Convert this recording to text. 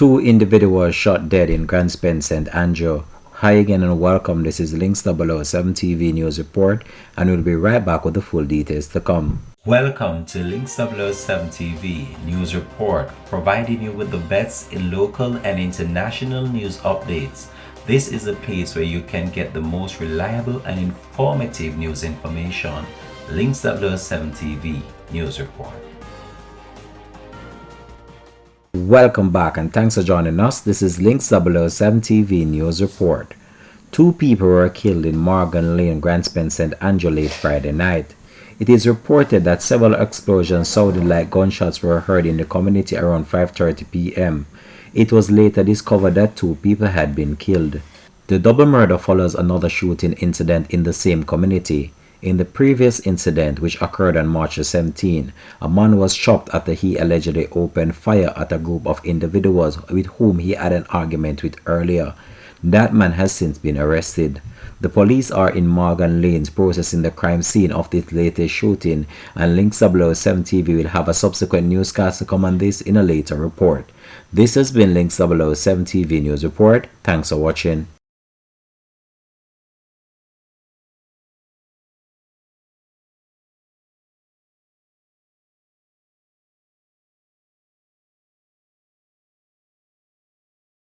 Two individuals shot dead in Grand Spence, St. Andrew. Hi again and welcome. This is Links 007 TV News Report, and we'll be right back with the full details to come. Welcome to Links 007 TV News Report, providing you with the best in local and international news updates. This is a place where you can get the most reliable and informative news information. Links 007 TV News Report. Welcome back and thanks for joining us. This is Links 007 TV News Report. Two people were killed in Morgan Lane, Grand Spence, St. Andrew late Friday night. It is reported that several explosions sounded like gunshots were heard in the community around 5:30 p.m. It was later discovered that two people had been killed. The double murder follows another shooting incident in the same community. In the previous incident, which occurred on March 17, a man was shot after he allegedly opened fire at a group of individuals with whom he had an argument with earlier. That man has since been arrested. The police are in Morgan Lanes processing the crime scene of this latest shooting, and Links 007 TV will have a subsequent newscast to come on this in a later report. This has been Links 007 TV News Report. Thanks for watching.